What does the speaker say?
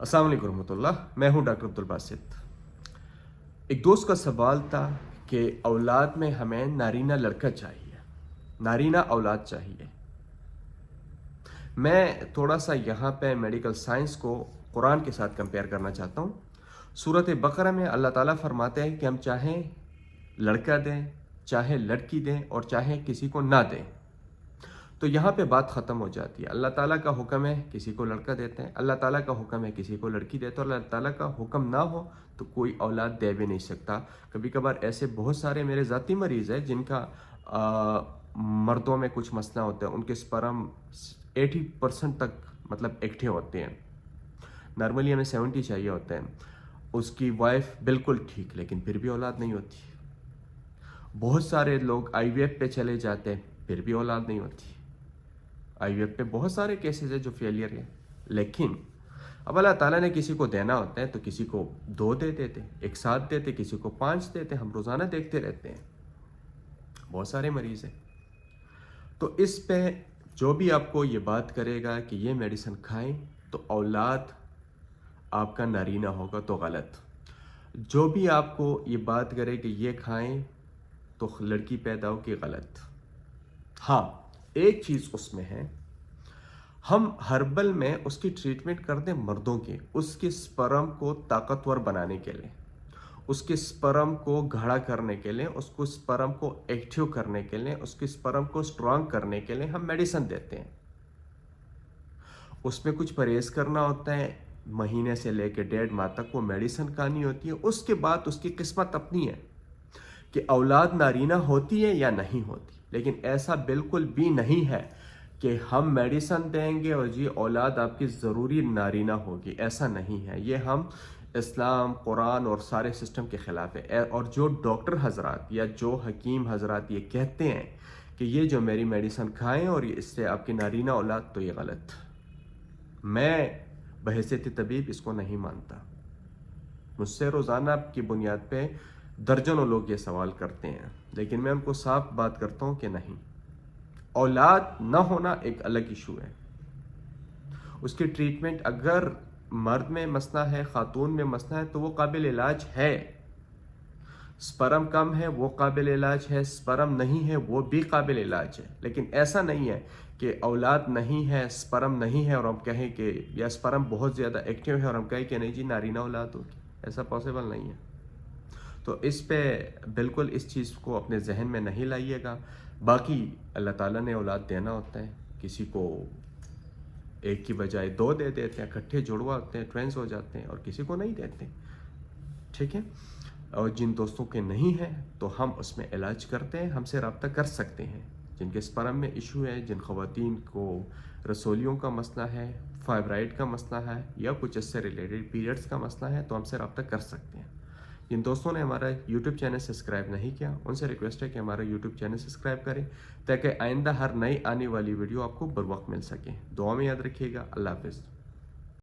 अस्सलाम वालेकुम रहमतुल्लाह। मैं हूं डॉक्टर अब्दुल बासित। एक दोस्त का सवाल था कि औलाद में हमें नारीना लड़का चाहिए, नारीना औलाद चाहिए। मैं थोड़ा सा यहाँ पे मेडिकल साइंस को कुरान के साथ कंपेयर करना चाहता हूँ। सूरत बकरा में अल्लाह ताला फरमाते हैं कि हम चाहें लड़का दें, चाहे लड़की दें और चाहे किसी को ना दें। तो यहाँ पे बात ख़त्म हो जाती है। अल्लाह ताला का हुक्म है किसी को लड़का देते हैं, अल्लाह ताला का हुक्म है किसी को लड़की देते हैं, और अल्लाह ताला का हुक्म ना हो तो कोई औलाद दे भी नहीं सकता। कभी कभार ऐसे बहुत सारे मेरे ज़ाती मरीज़ हैं जिनका मर्दों में कुछ मसला होता है, उनके स्पर्म 80% तक मतलब एक्टिव होते हैं। नॉर्मली हमें 70 चाहिए होते हैं। उसकी वाइफ बिल्कुल ठीक, लेकिन फिर भी औलाद नहीं होती। बहुत सारे लोग IVF पे चले जाते हैं, फिर भी औलाद नहीं होती। IVF पे बहुत सारे केसेस है जो फेलियर है। लेकिन अब अल्लाह ताला ने किसी को देना होता है तो किसी को 2 दे देते, एक साथ देते, किसी को 5 देते। हम रोज़ाना देखते रहते हैं, बहुत सारे मरीज़ हैं। तो इस पे जो भी आपको ये बात करेगा कि ये मेडिसिन खाएं तो औलाद आपका नारीना होगा तो गलत। जो भी आपको ये बात करे कि ये खाएं तो लड़की पैदा होगी, गलत। हाँ, एक चीज़ उसमें है, हम हर्बल में उसकी ट्रीटमेंट करते हैं मर्दों की, उसके स्पर्म को ताकतवर बनाने के लिए, उसके स्पर्म को गाढ़ा करने के लिए, उसको स्पर्म को एक्टिव करने के लिए, उसके स्पर्म को स्ट्रांग करने के लिए हम मेडिसिन देते हैं। उसमें कुछ परहेज करना होता है, महीने से लेकर 1.5 माह तक वो मेडिसिन खानी होती है। उसके बाद उसकी किस्मत अपनी है कि औलाद नारीना होती है या नहीं होती। लेकिन ऐसा बिल्कुल भी नहीं है कि हम मेडिसिन देंगे और जी औलाद आपकी ज़रूरी नारीना होगी, ऐसा नहीं है। ये हम इस्लाम, कुरान और सारे सिस्टम के ख़िलाफ़ है। और जो डॉक्टर हजरात या जो हकीम हजरात ये कहते हैं कि ये जो मेरी मेडिसिन खाएं और इससे आपकी नारीना औलाद, तो ये गलत। मैं बहैसियत तबीब इसको नहीं मानता। मुझसे रोज़ाना की बुनियाद पे दर्जनों लोग ये सवाल करते हैं, लेकिन मैं उनको साफ बात करता हूँ कि नहीं, औलाद न होना एक अलग इशू है। उसकी ट्रीटमेंट अगर मर्द में मसला है, खातून में मसला है, तो वो काबिल इलाज है। स्पर्म कम है वो काबिल इलाज है, स्पर्म नहीं है वो भी काबिल इलाज है। लेकिन ऐसा नहीं है कि औलाद नहीं है, स्पर्म नहीं है और हम कहें कि, या स्पर्म बहुत ज़्यादा एक्टिव है और हम कहें कि नहीं जी नारीना औलाद होगी, ऐसा पॉसिबल नहीं है। तो इस पे बिल्कुल इस चीज़ को अपने जहन में नहीं लाइएगा। बाकी अल्लाह ताला ने औलाद देना होता है, किसी को एक की बजाय 2 दे देते हैं, इकट्ठे जुड़वा होते हैं, ट्वेंस हो जाते हैं, और किसी को नहीं देते, ठीक है। और जिन दोस्तों के नहीं हैं तो हम उसमें इलाज करते हैं, हमसे रब्ता कर सकते हैं। जिनके स्पर्म में इशू है, जिन ख़वातीन को रसोलियों का मसला है, फाइब्राइड का मसला है, या कुछ इससे रिलेटेड पीरियड्स का मसला है, तो हमसे रब्ता कर सकते हैं। जिन दोस्तों ने हमारा YouTube चैनल सब्सक्राइब नहीं किया, उनसे रिक्वेस्ट है कि हमारा YouTube चैनल सब्सक्राइब करें, ताकि आइंदा हर नई आने वाली वीडियो आपको बर वक्त मिल सके। दुआ में याद रखिएगा। अल्लाह हाफ़िज़।